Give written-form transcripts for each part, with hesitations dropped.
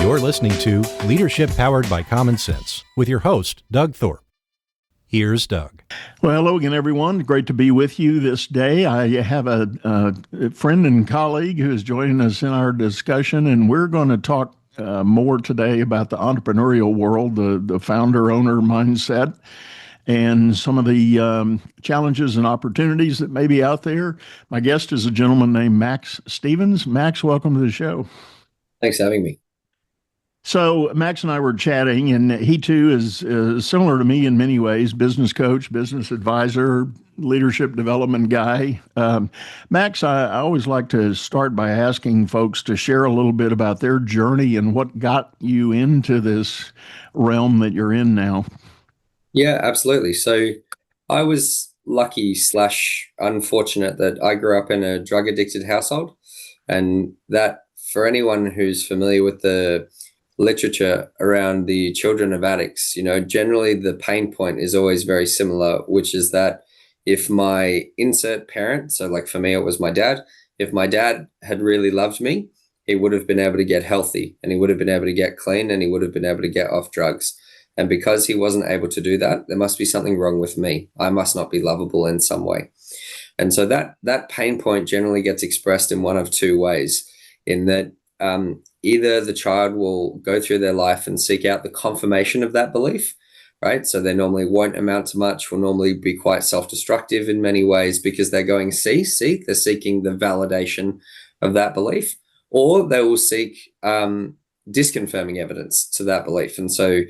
You're listening to Leadership Powered by Common Sense with your host, Doug Thorpe. Here's Doug. Well, hello again, everyone. Great to be with you this day. I have a friend and colleague who is joining us in our discussion, and we're going to talk more today about the entrepreneurial world, the founder-owner mindset, and some of the challenges and opportunities that may be out there. My guest is a gentleman named Max Stevens. Max, welcome to the show. Thanks for having me. So Max and I were chatting, and he too is similar to me in many ways, business coach, business advisor, leadership development guy. Max, I always like to start by asking folks to share a little bit about their journey and what got you into this realm that you're in now. Yeah, absolutely. So I was lucky / unfortunate that I grew up in a drug addicted household, and that for anyone who's familiar with the literature around the children of addicts, generally the pain point is always very similar, which is that if my insert parent, so like for me, it was my dad, if my dad had really loved me, he would have been able to get healthy and he would have been able to get clean and he would have been able to get off drugs. And because he wasn't able to do that, there must be something wrong with me. I must not be lovable in some way. And so that pain point generally gets expressed in one of two ways, in that either the child will go through their life and seek out the confirmation of that belief, right? So they normally won't amount to much, will normally be quite self-destructive in many ways because they're going, they're seeking the validation of that belief, or they will seek disconfirming evidence to that belief. And so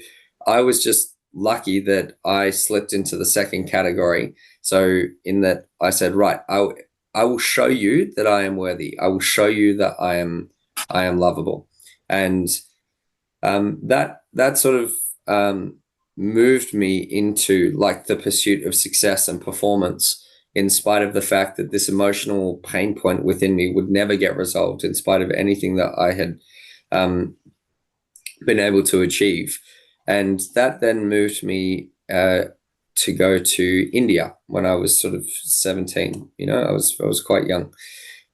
I was just lucky that I slipped into the second category. So in that I said, right, I will show you that I am worthy. I will show you that I am lovable. And that sort of moved me into like the pursuit of success and performance, in spite of the fact that this emotional pain point within me would never get resolved, in spite of anything that I had been able to achieve. And that then moved me to go to India when I was sort of 17. I was quite young.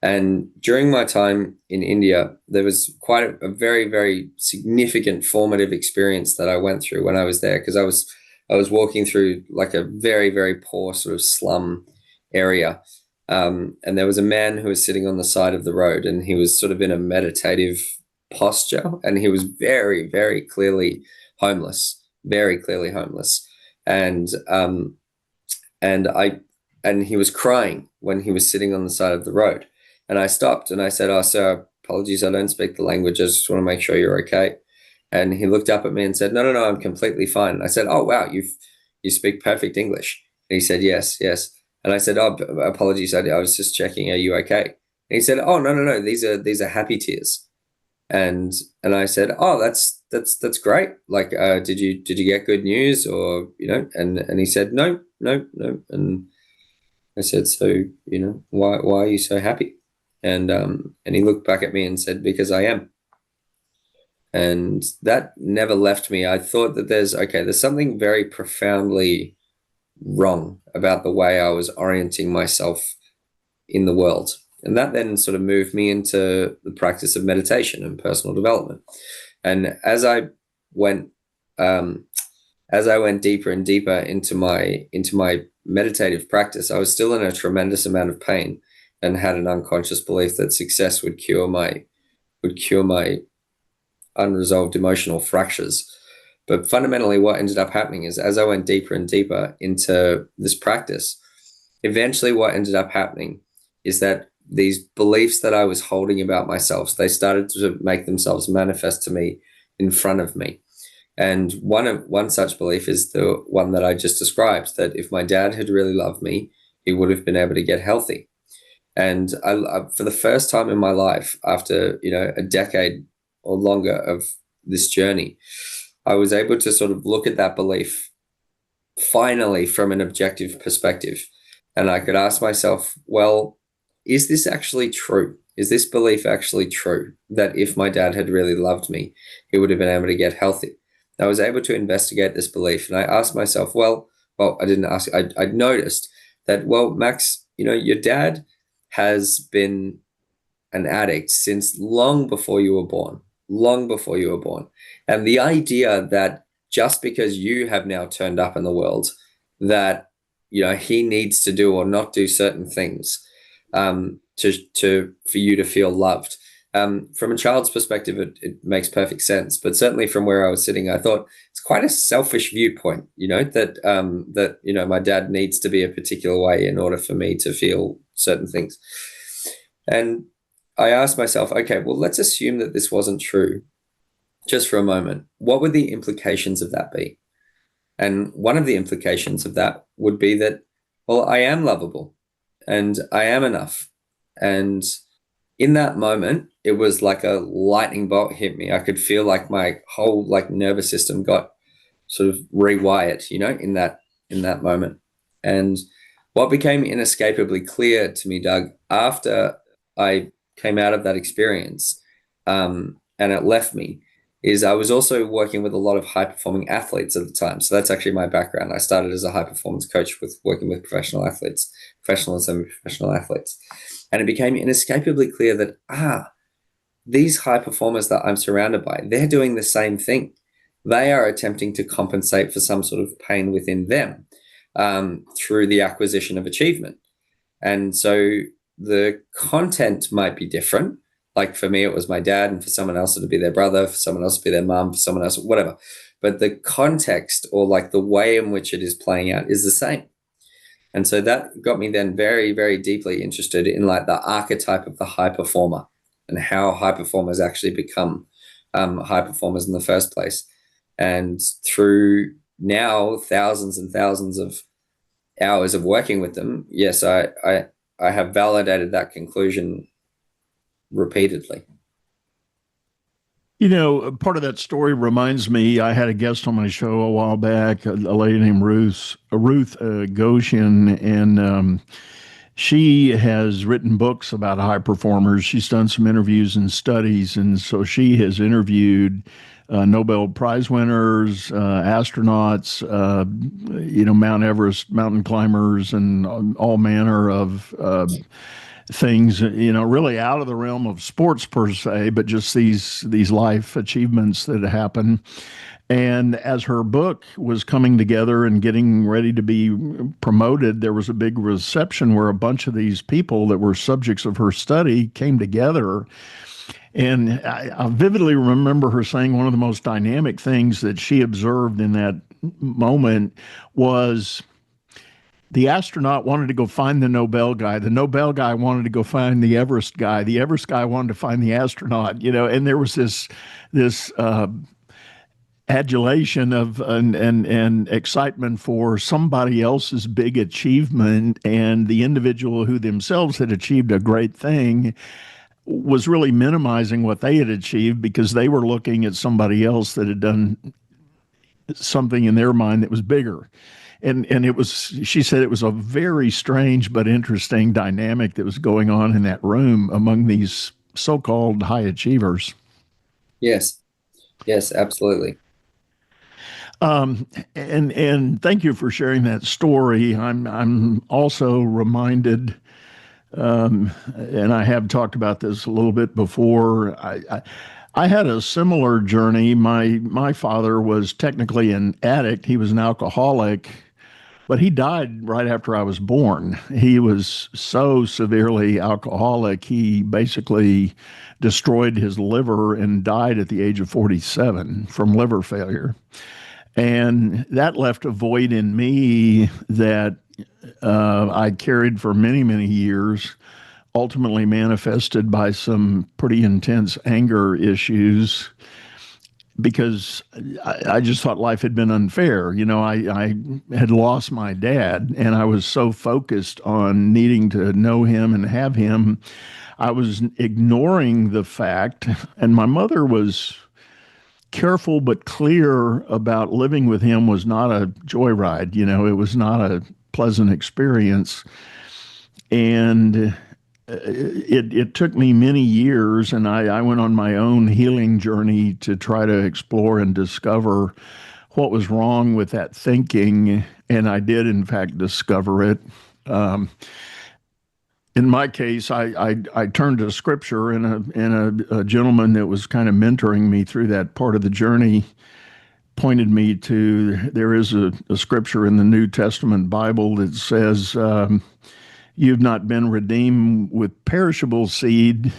And during my time in India, there was quite a very, very significant formative experience that I went through when I was there, because I was walking through like a very, very poor sort of slum area. And there was a man who was sitting on the side of the road, and he was sort of in a meditative posture, and he was very, very clearly homeless, very clearly homeless. And he was crying when he was sitting on the side of the road. And I stopped and I said, "Oh, sir, apologies, I don't speak the language. I just want to make sure you're okay." And he looked up at me and said, No, I'm completely fine. And I said, "Oh, wow, you speak perfect English." And he said, Yes. And I said, "Oh, apologies, I was just checking. Are you okay?" And he said, "Oh, no, these are happy tears." And I said, "Oh, that's great. Like, did you get good news, or And he said, No. And I said, "So, why are you so happy?" And he looked back at me and said, "Because I am." And that never left me. I thought that there's something very profoundly wrong about the way I was orienting myself in the world. And that then sort of moved me into the practice of meditation and personal development. And as I went deeper and deeper into my meditative practice, I was still in a tremendous amount of pain and had an unconscious belief that success would cure my unresolved emotional fractures. But fundamentally, what ended up happening is, as I went deeper and deeper into this practice, eventually what ended up happening is that these beliefs that I was holding about myself, they started to make themselves manifest to me in front of me. And one such belief is the one that I just described, that if my dad had really loved me, he would have been able to get healthy. And I for the first time in my life, after a decade or longer of this journey, I was able to sort of look at that belief finally from an objective perspective. And I could ask myself, well, is this actually true? Is this belief actually true, that if my dad had really loved me, he would have been able to get healthy? I was able to investigate this belief, and I asked myself, I didn't ask, I noticed that, Max, your dad has been an addict since long before you were born. long before you were born. And the idea that just because you have now turned up in the world, that he needs to do or not do certain things for you to feel loved. From a child's perspective, it makes perfect sense. But certainly from where I was sitting, I thought it's quite a selfish viewpoint, that my dad needs to be a particular way in order for me to feel certain things. And I asked myself, okay, well, let's assume that this wasn't true just for a moment. What would the implications of that be? And one of the implications of that would be that, well, I am lovable and I am enough. And in that moment, it was like a lightning bolt hit me. I could feel like my whole nervous system got sort of rewired, in that moment. And what became inescapably clear to me, Doug, after I came out of that experience, and it left me, is I was also working with a lot of high-performing athletes at the time. So that's actually my background. I started as a high-performance coach with working with professional athletes, professional and semi-professional athletes. And it became inescapably clear that, these high performers that I'm surrounded by, they're doing the same thing. They are attempting to compensate for some sort of pain within them through the acquisition of achievement. And so the content might be different. Like for me, it was my dad, and for someone else, it'd be their brother, for someone else, it'd be their mom, for someone else, whatever. But the context or the way in which it is playing out is the same. And so that got me then very, very deeply interested in the archetype of the high performer and how high performers actually become high performers in the first place. And through now thousands and thousands of hours of working with them, yes, I have validated that conclusion repeatedly. Part of that story reminds me, I had a guest on my show a while back, a lady named Ruth Goshen, and she has written books about high performers. She's done some interviews and studies, and so she has interviewed Nobel Prize winners, astronauts, Mount Everest mountain climbers, and all manner of things, really out of the realm of sports per se, but just these life achievements that happen. And as her book was coming together and getting ready to be promoted, there was a big reception where a bunch of these people that were subjects of her study came together. And I vividly remember her saying one of the most dynamic things that she observed in that moment was the astronaut wanted to go find the Nobel guy. The Nobel guy wanted to go find the Everest guy. The Everest guy wanted to find the astronaut, and there was this adulation of and excitement for somebody else's big achievement, and the individual who themselves had achieved a great thing was really minimizing what they had achieved because they were looking at somebody else that had done something in their mind that was bigger. And it was, she said it was a very strange but interesting dynamic that was going on in that room among these so-called high achievers. Yes, absolutely. And thank you for sharing that story. I'm also reminded, and I have talked about this a little bit before. I had a similar journey. My father was technically an addict. He was an alcoholic, but he died right after I was born. He was so severely alcoholic, he basically destroyed his liver and died at the age of 47 from liver failure. And that left a void in me that I carried for many, many years, ultimately manifested by some pretty intense anger issues because I just thought life had been unfair. I had lost my dad, and I was so focused on needing to know him and have him, I was ignoring the fact, and my mother was careful but clear about living with him was not a joyride. It was not a pleasant experience. And it took me many years, and I went on my own healing journey to try to explore and discover what was wrong with that thinking, and I did, in fact, discover it. in my case, I turned to scripture, and a gentleman that was kind of mentoring me through that part of the journey pointed me to there is a scripture in the New Testament Bible that says, "You've not been redeemed with perishable seed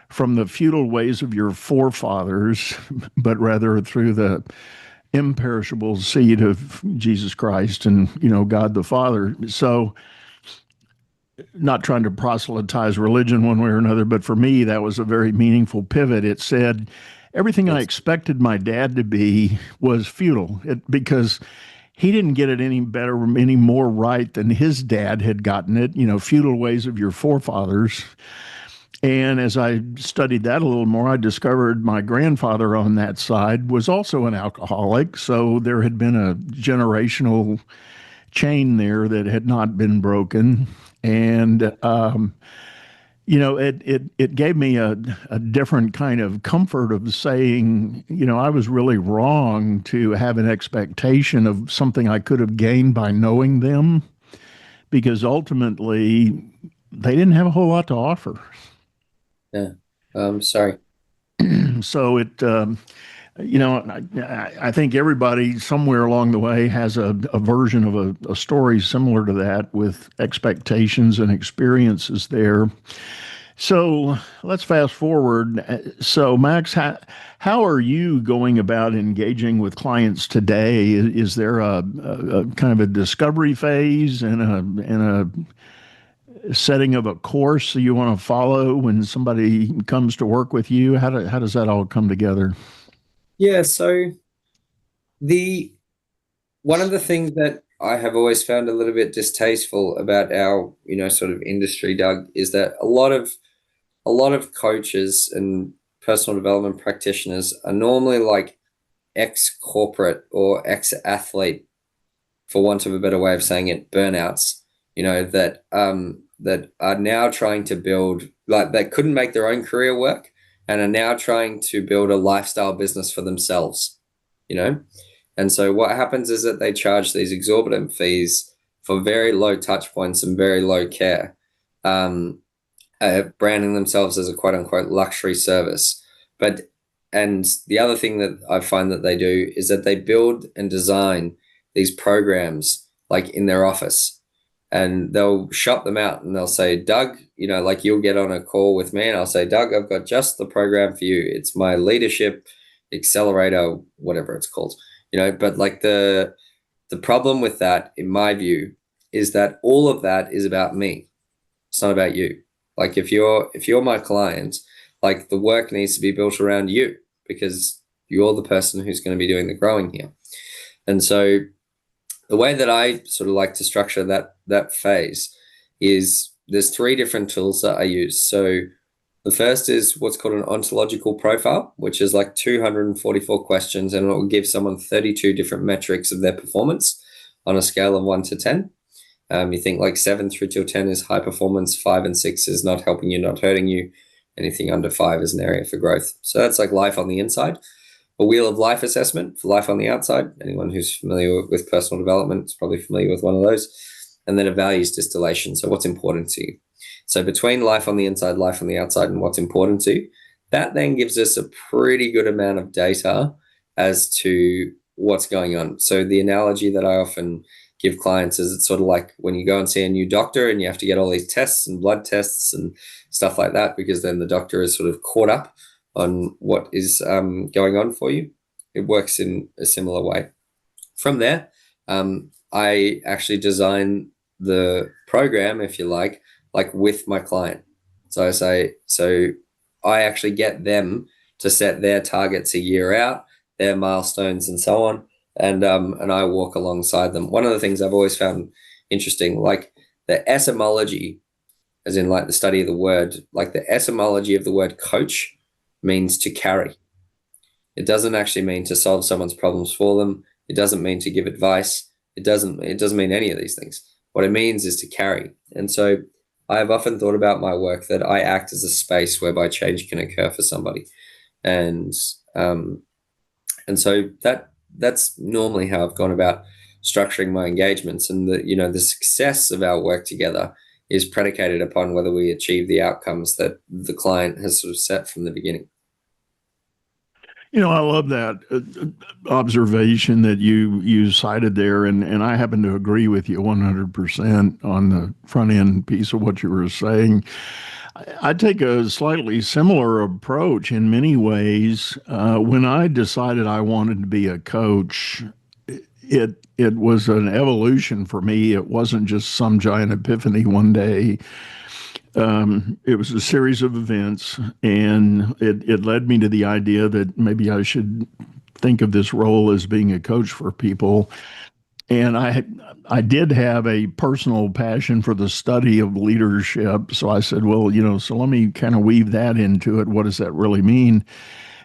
from the futile ways of your forefathers, but rather through the imperishable seed of Jesus Christ and God the Father." So, not trying to proselytize religion one way or another, but for me, that was a very meaningful pivot. It said, everything I Yes. expected my dad to be was futile because he didn't get it any better, any more right than his dad had gotten it, futile ways of your forefathers. And as I studied that a little more, I discovered my grandfather on that side was also an alcoholic. So there had been a generational chain there that had not been broken. And it gave me a different kind of comfort of saying, I was really wrong to have an expectation of something I could have gained by knowing them, because ultimately they didn't have a whole lot to offer. Yeah. Sorry. So I think everybody somewhere along the way has a version of a story similar to that with expectations and experiences there. So let's fast forward. So, Max, how are you going about engaging with clients today? Is there a kind of a discovery phase and a setting of a course that you want to follow when somebody comes to work with you? How does that all come together? Yeah. So the one of the things that I have always found a little bit distasteful about our, sort of industry, Doug, is that a lot of coaches and personal development practitioners are normally like ex-corporate or ex-athlete, for want of a better way of saying it, burnouts, that are now trying to build, like, that couldn't make their own career work and are now trying to build a lifestyle business for themselves, you know? And so what happens is that they charge these exorbitant fees for very low touch points and very low care, branding themselves as a quote unquote luxury service. And the other thing that I find that they do is that they build and design these programs like in their office, and they'll shop them out and they'll say, Doug, like, you'll get on a call with me and I'll say, Doug, I've got just the program for you. It's my leadership accelerator, whatever it's called, but like the problem with that, in my view, is that all of that is about me. It's not about you. Like, if you're my client, like, the work needs to be built around you because you're the person who's going to be doing the growing here. And so the way that I sort of like to structure that phase is there's 3 different tools that I use. So the first is what's called an ontological profile, which is like 244 questions, and it will give someone 32 different metrics of their performance on a scale of 1 to 10. You think like 7 through till 10 is high performance, 5 and 6 is not helping you, not hurting you. Anything under 5 is an area for growth. So that's like life on the inside. A wheel of life assessment for life on the outside. Anyone who's familiar with personal development is probably familiar with one of those. And then a values distillation. So what's important to you? So between life on the inside, life on the outside, and what's important to you, that then gives us a pretty good amount of data as to what's going on. So the analogy that I often give clients is it's sort of like when you go and see a new doctor and you have to get all these tests and blood tests and stuff like that, because then the doctor is sort of caught up on what is going on for you. It works in a similar way. From there, I actually design the program, if you like with my client. So I actually get them to set their targets a year out, their milestones and so on. And I walk alongside them. One of the things I've always found interesting, like the etymology, as in like the study of the word, like the etymology of the word coach means to carry. It doesn't actually mean to solve someone's problems for them. It doesn't mean to give advice. It doesn't mean any of these things. What it means is to carry. And so I have often thought about my work that I act as a space whereby change can occur for somebody. And so that's normally how I've gone about structuring my engagements. And the success of our work together is predicated upon whether we achieve the outcomes that the client has sort of set from the beginning. I love that observation that you cited there, and I happen to agree with you 100% on the front end piece of what you were saying. I take a slightly similar approach in many ways. When I decided I wanted to be a coach, it was an evolution for me. It wasn't just some giant epiphany one day. It was a series of events, and it led me to the idea that maybe I should think of this role as being a coach for people. And I did have a personal passion for the study of leadership. So I said, well, so let me kind of weave that into it. What does that really mean?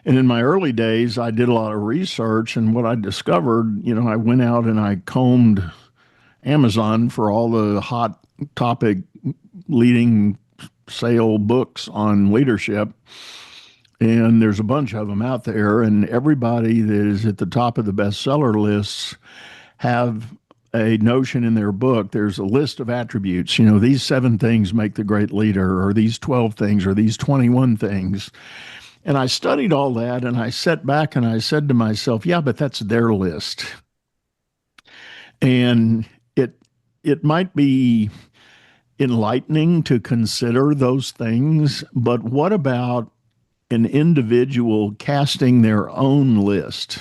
And in my early days, I did a lot of research, and what I discovered, I went out and I combed Amazon for all the hot topic leading sale books on leadership. And there's a bunch of them out there, and everybody that is at the top of the bestseller lists have a notion in their book. There's a list of attributes. These 7 things make the great leader, or these 12 things, or these 21 things. And I studied all that, and I sat back and I said to myself, yeah, but that's their list. And it might be enlightening to consider those things, but what about an individual casting their own list,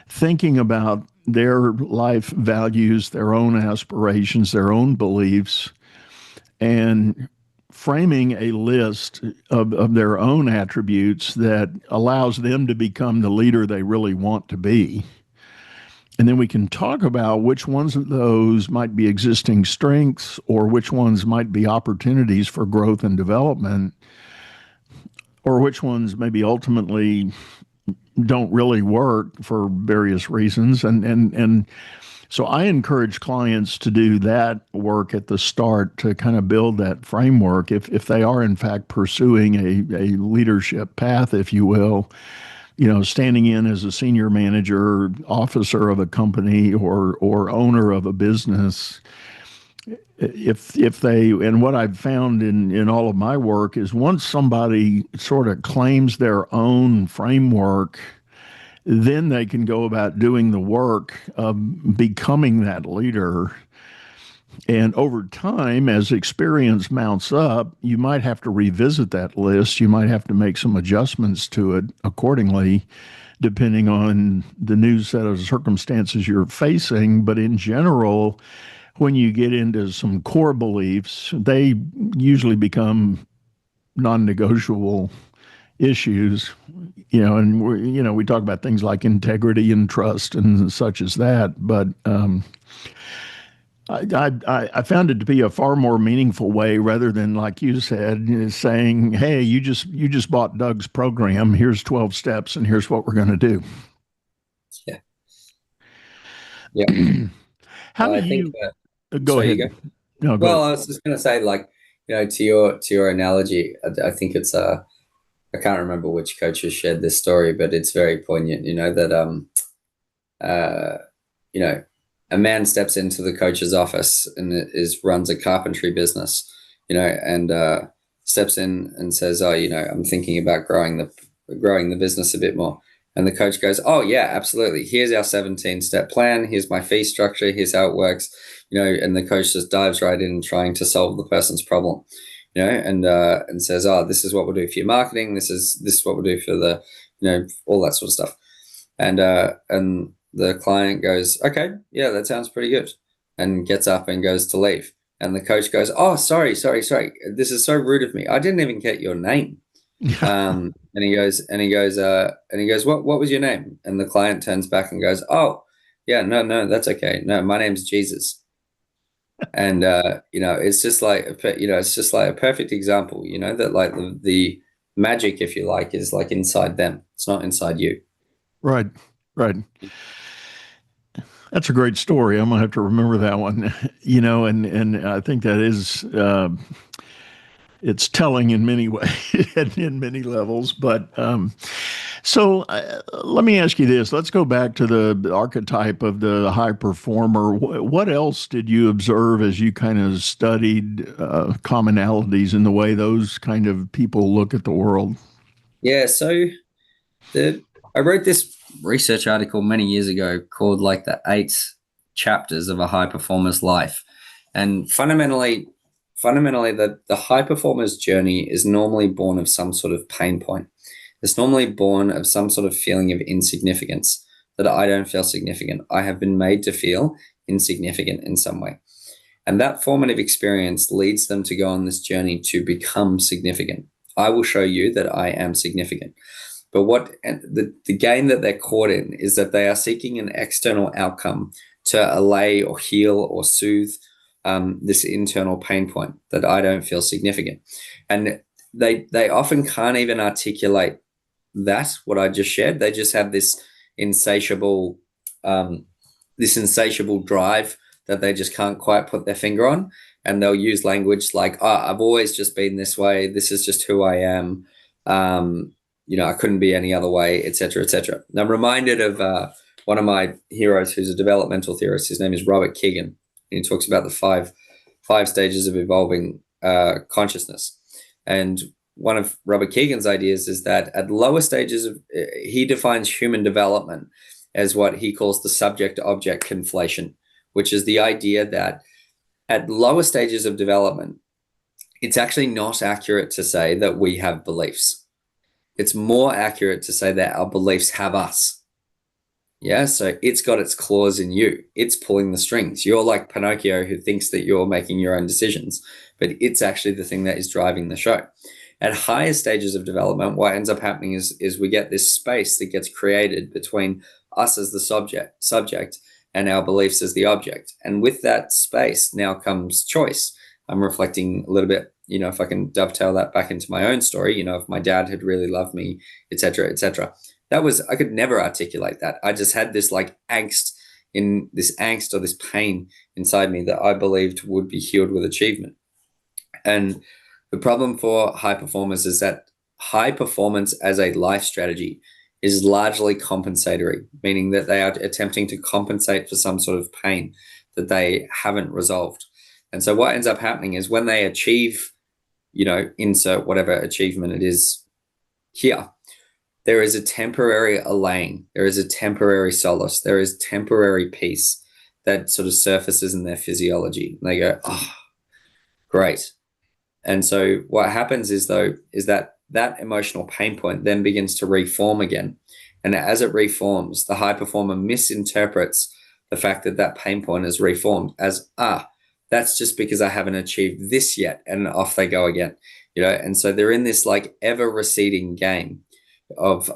thinking about their life values, their own aspirations, their own beliefs, and framing a list of their own attributes that allows them to become the leader they really want to be? And then we can talk about which ones of those might be existing strengths or which ones might be opportunities for growth and development, or which ones maybe ultimately don't really work for various reasons. And so I encourage clients to do that work at the start to kind of build that framework if they are in fact pursuing a leadership path, if you will. Standing in as a senior manager, officer of a company, or owner of a business. If they, and what I've found in all of my work is once somebody sort of claims their own framework, then they can go about doing the work of becoming that leader. And over time, as experience mounts up, you might have to revisit that list. You might have to make some adjustments to it accordingly, depending on the new set of circumstances you're facing. But in general, when you get into some core beliefs, they usually become non-negotiable issues. And we talk about things like integrity and trust and such as that. But I found it to be a far more meaningful way, rather than, like you said, saying, "Hey, you just bought Doug's program. Here's 12 steps, and here's what we're going to do." Yeah. Yeah. How I do think you go sorry, ahead? you go. No, Well, go. I was just going to say, like, to your analogy, I think it's I can't remember which coach has shared this story, but it's very poignant. That uh, you know, a man steps into the coach's office and runs a carpentry business, and steps in and says, "Oh, I'm thinking about growing the business a bit more." And the coach goes, "Oh yeah, absolutely. Here's our 17-step plan. Here's my fee structure. Here's how it works." And the coach just dives right in trying to solve the person's problem, and says, "Oh, this is what we'll do for your marketing. This is what we'll do for the, all that sort of stuff." And the client goes, "Okay, yeah, that sounds pretty good," and gets up and goes to leave. And the coach goes, "Oh, sorry. This is so rude of me. I didn't even get your name." And he goes, "What was your name?" And the client turns back and goes, "Oh, yeah, no, that's okay. No, my name's Jesus." And it's just like a perfect example, that like the magic, if you like, is like inside them. It's not inside you. Right, right. That's a great story. I'm gonna have to remember that one. And I think that is it's telling in many ways and in many levels. But So let me ask you this. Let's go back to the archetype of the high performer. What else did you observe as you kind of studied commonalities in the way those kind of people look at the world? Yeah, so I wrote this research article many years ago called like the 8 chapters of a high performer's life. And fundamentally the high performer's journey is normally born of some sort of pain point. It's normally born of some sort of feeling of insignificance, that I don't feel significant. I have been made to feel insignificant in some way. And that formative experience leads them to go on this journey to become significant. I will show you that I am significant. But the game that they're caught in is that they are seeking an external outcome to allay or heal or soothe this internal pain point, that I don't feel significant. And they often can't even articulate that, what I just shared. They just have insatiable this insatiable drive that they just can't quite put their finger on. And they'll use language like, oh, I've always just been this way. This is just who I am. I couldn't be any other way, et cetera, et cetera. And I'm reminded of one of my heroes who's a developmental theorist. His name is Robert Keegan. And he talks about the five stages of evolving consciousness. And one of Robert Keegan's ideas is that at lower stages he defines human development as what he calls the subject-object conflation, which is the idea that at lower stages of development, it's actually not accurate to say that we have beliefs. It's more accurate to say that our beliefs have us. Yeah, so it's got its claws in you. It's pulling the strings. You're like Pinocchio, who thinks that you're making your own decisions, but it's actually the thing that is driving the show. At higher stages of development, what ends up happening is we get this space that gets created between us as the subject and our beliefs as the object. And with that space now comes choice. I'm reflecting a little bit, if I can dovetail that back into my own story, if my dad had really loved me, et cetera, et cetera. I could never articulate that. I just had this angst or this pain inside me that I believed would be healed with achievement. And the problem for high performers is that high performance as a life strategy is largely compensatory, meaning that they are attempting to compensate for some sort of pain that they haven't resolved. And so what ends up happening is when they achieve, insert whatever achievement it is here, there is a temporary allaying, there is a temporary solace, there is temporary peace that sort of surfaces in their physiology. And they go, oh, great. And so what happens is that emotional pain point then begins to reform again. And as it reforms, the high performer misinterprets the fact that pain point is reformed as, that's just because I haven't achieved this yet. And off they go again, and so they're in this ever receding game of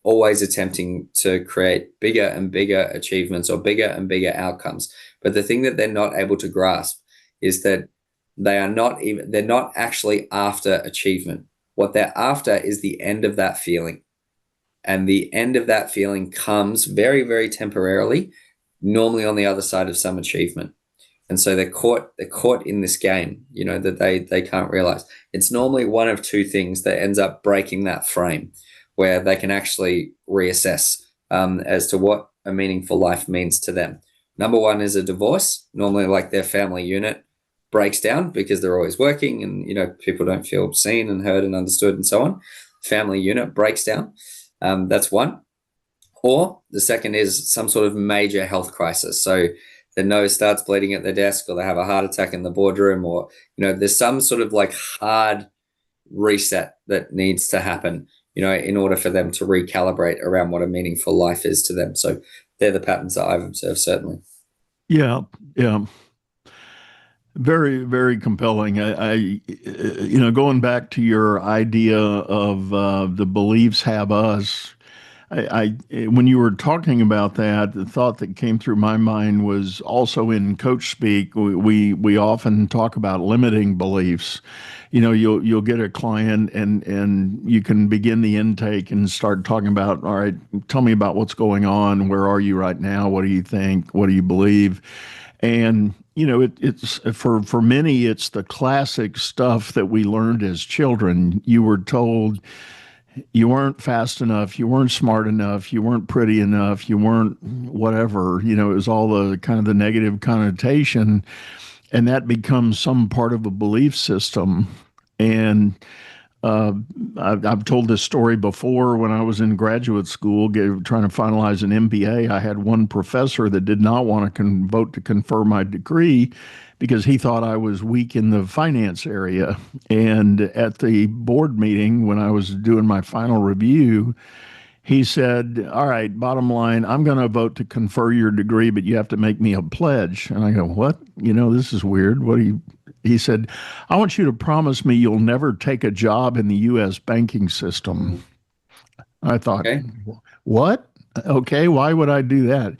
always attempting to create bigger and bigger achievements or bigger and bigger outcomes. But the thing that they're not able to grasp is that they're not actually after achievement. What they're after is the end of that feeling. And the end of that feeling comes very, very temporarily, normally on the other side of some achievement. And so they're caught in this game, that they can't realize. It's normally one of two things that ends up breaking that frame, where they can actually reassess as to what a meaningful life means to them. Number one is a divorce, normally their family unit breaks down because they're always working and, people don't feel seen and heard and understood and so on. Family unit breaks down. That's one. Or the second is some sort of major health crisis. So their nose starts bleeding at their desk, or they have a heart attack in the boardroom, or, there's some sort of hard reset that needs to happen, in order for them to recalibrate around what a meaningful life is to them. So they're the patterns that I've observed, certainly. Yeah. Yeah. Very, very compelling. Going back to your idea of the beliefs have us, when you were talking about that, the thought that came through my mind was also in coach speak. We often talk about limiting beliefs. You'll get a client and you can begin the intake and start talking about, all right, tell me about what's going on. Where are you right now? What do you think? What do you believe? And it's for many, it's the classic stuff that we learned as children. You were told, you weren't fast enough, you weren't smart enough, you weren't pretty enough, you weren't whatever. It was all the kind of the negative connotation, and that becomes some part of a belief system. And uh, I've told this story before. When I was in graduate school, trying to finalize an MBA, I had one professor that did not want to vote to confer my degree because he thought I was weak in the finance area. And at the board meeting, when I was doing my final review, he said, "All right, bottom line, I'm going to vote to confer your degree, but you have to make me a pledge." And I go, "What? This is weird. What do you?" He said, "I want you to promise me you'll never take a job in the U.S. banking system." I thought, Okay. "What? Okay, why would I do that?"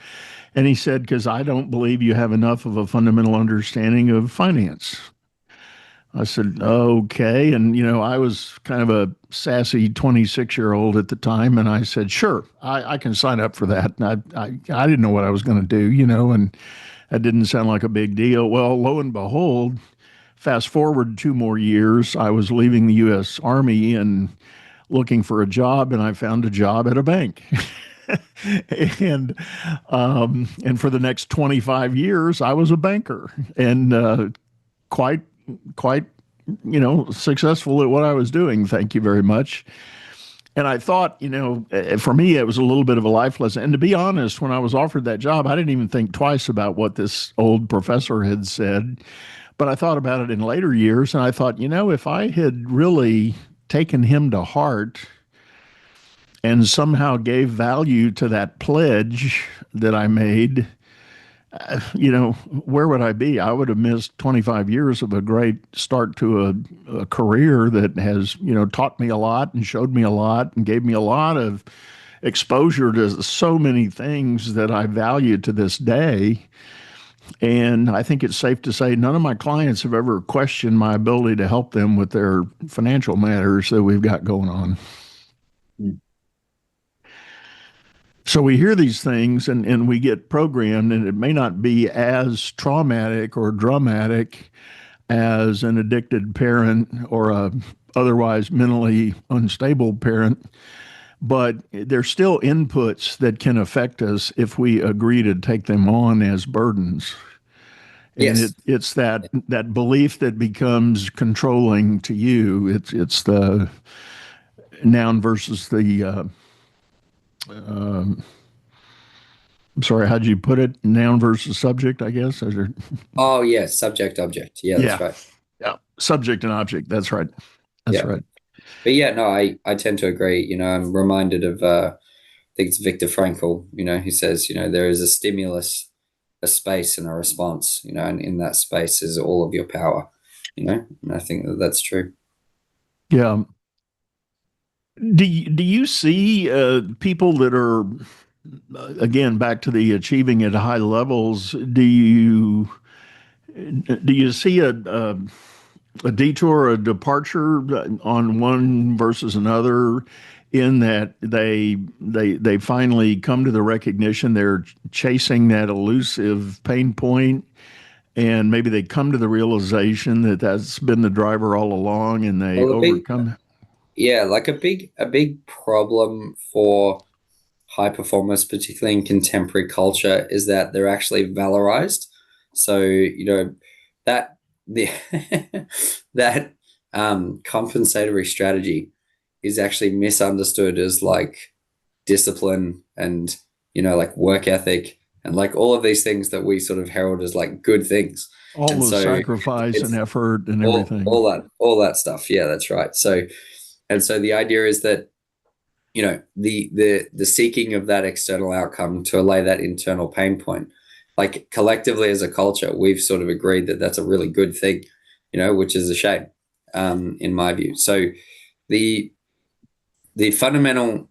And he said, "Because I don't believe you have enough of a fundamental understanding of finance." I said, "Okay." And, I was kind of a sassy 26-year-old at the time. And I said, "Sure, I can sign up for that." And I didn't know what I was going to do, and that didn't sound like a big deal. Well, lo and behold, fast forward 2 more years, I was leaving the U.S. Army and looking for a job, and I found a job at a bank. and and for the next 25 years, I was a banker, and quite quite successful at what I was doing. Thank you very much. And I thought, for me, it was a little bit of a life lesson. And to be honest, when I was offered that job, I didn't even think twice about what this old professor had said. But I thought about it in later years, and I thought, if I had really taken him to heart and somehow gave value to that pledge that I made, where would I be? I would have missed 25 years of a great start to a career that has, taught me a lot and showed me a lot and gave me a lot of exposure to so many things that I value to this day. And I think it's safe to say none of my clients have ever questioned my ability to help them with their financial matters that we've got going on. Mm. So we hear these things and we get programmed, and it may not be as traumatic or dramatic as an addicted parent or a otherwise mentally unstable parent, but there's still inputs that can affect us if we agree to take them on as burdens. And Yes. it's that belief that becomes controlling to you. It's the noun versus the I'm sorry, how'd you put it? Noun versus subject, I guess. Oh, yes. Subject, object. Yeah, that's Yeah, right. yeah. Subject and object. That's right. That's Yeah. right. But yeah, no, I tend to agree. I'm reminded of, I think it's Viktor Frankl, he says, there is a stimulus, a space, and a response, and in that space is all of your power, and I think that that's true. Yeah. Do you see people that are again back to the achieving at high levels? Do you see a detour, a departure on one versus another, in that they finally come to the recognition they're chasing that elusive pain point, and maybe they come to the realization that that's been the driver all along, and they Well, overcome. like a big problem for high performers, particularly in contemporary culture, is that they're actually valorized. So, that the that compensatory strategy is actually misunderstood as like discipline and, like work ethic and like all of these things that we sort of herald as like good things. All And the so sacrifice and it's effort and all everything. all that stuff. Yeah, that's right. So the idea is that the seeking of that external outcome to allay that internal pain point, like collectively as a culture, we've sort of agreed that that's a really good thing, which is a shame, in my view. So the fundamental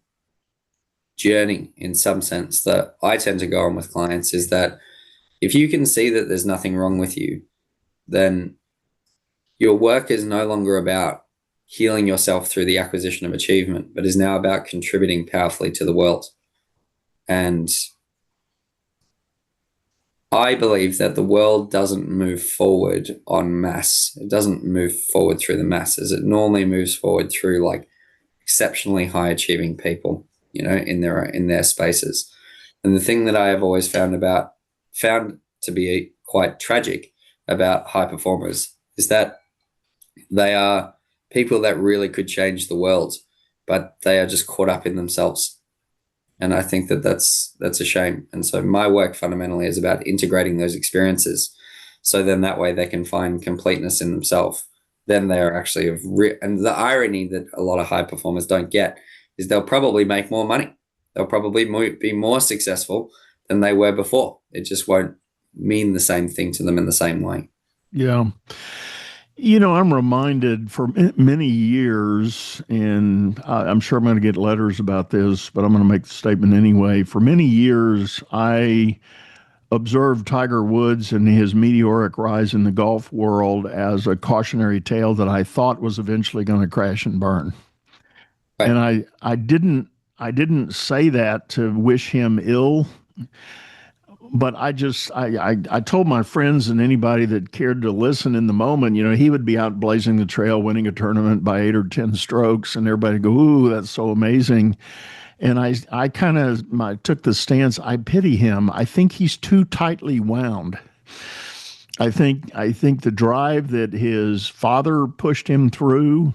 journey, in some sense, that I tend to go on with clients is that if you can see that there's nothing wrong with you, then your work is no longer about healing yourself through the acquisition of achievement, but is now about contributing powerfully to the world. And I believe that the world doesn't move forward en masse. It doesn't move forward through the masses. It normally moves forward through like exceptionally high achieving people, in their spaces. And the thing that I have always found to be quite tragic about high performers is that they are people that really could change the world, but they are just caught up in themselves. And I think that that's a shame. And so my work fundamentally is about integrating those experiences. So then that way they can find completeness in themselves. Then they are actually and the irony that a lot of high performers don't get is they'll probably make more money. They'll probably be more successful than they were before. It just won't mean the same thing to them in the same way. Yeah. I'm reminded for many years, and I'm sure I'm going to get letters about this, but I'm going to make the statement anyway. For many years, I observed Tiger Woods and his meteoric rise in the golf world as a cautionary tale that I thought was eventually going to crash and burn. Right. And I didn't say that to wish him ill. But I told my friends and anybody that cared to listen in the moment, he would be out blazing the trail, winning a tournament by 8 or 10 strokes, and everybody go, "Ooh, that's so amazing." And I kind of took the stance, I pity him. I think he's too tightly wound. I think the drive that his father pushed him through,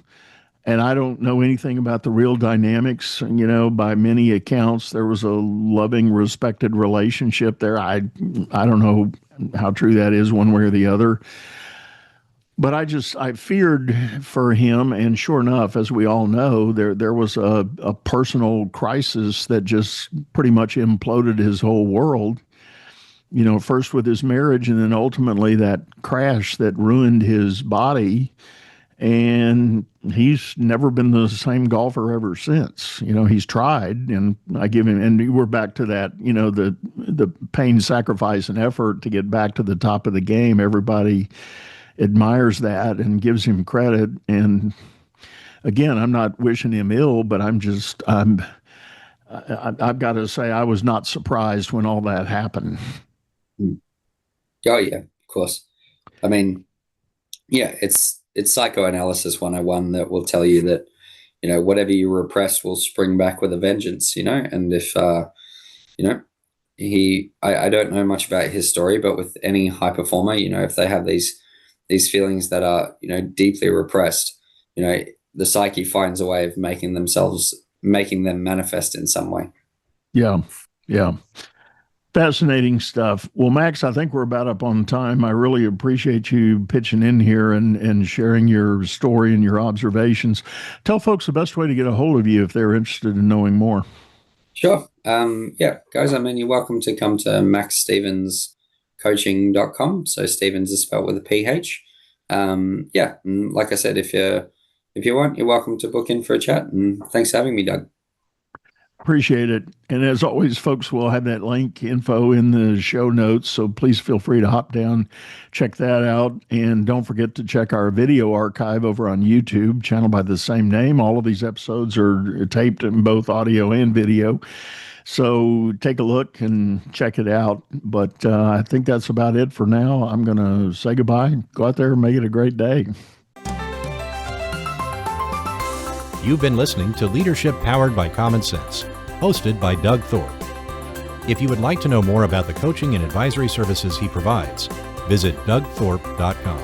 and I don't know anything about the real dynamics. By many accounts, there was a loving, respected relationship there. I don't know how true that is one way or the other. But I feared for him, and sure enough, as we all know, there was a personal crisis that just pretty much imploded his whole world. First with his marriage, and then ultimately that crash that ruined his body. And he's never been the same golfer ever since. He's tried, and I give him, and we're back to that, the pain, sacrifice, and effort to get back to the top of the game. Everybody admires that and gives him credit. And again, I'm not wishing him ill, but I've got to say, I was not surprised when all that happened. Oh yeah, of course. I mean, yeah, it's psychoanalysis 101 that will tell you that, whatever you repress will spring back with a vengeance, and if, I don't know much about his story, but with any high performer, if they have these feelings that are, deeply repressed, the psyche finds a way of making them manifest in some way. Yeah. Yeah. Fascinating stuff. Well, Max, I think we're about up on time. I really appreciate you pitching in here and sharing your story and your observations. Tell folks the best way to get a hold of you if they're interested in knowing more. Sure. Yeah, guys, you're welcome to come to maxstevenscoaching.com. So Stevens is spelled with a PH. Yeah. And like I said, if you want, you're welcome to book in for a chat. And thanks for having me, Doug. Appreciate it. And as always, folks, we'll have that link info in the show notes. So please feel free to hop down, check that out. And don't forget to check our video archive over on YouTube, channel by the same name. All of these episodes are taped in both audio and video. So take a look and check it out. But I think that's about it for now. I'm going to say goodbye. Go out there and make it a great day. You've been listening to Leadership Powered by Common Sense, hosted by Doug Thorpe. If you would like to know more about the coaching and advisory services he provides, visit dougthorpe.com.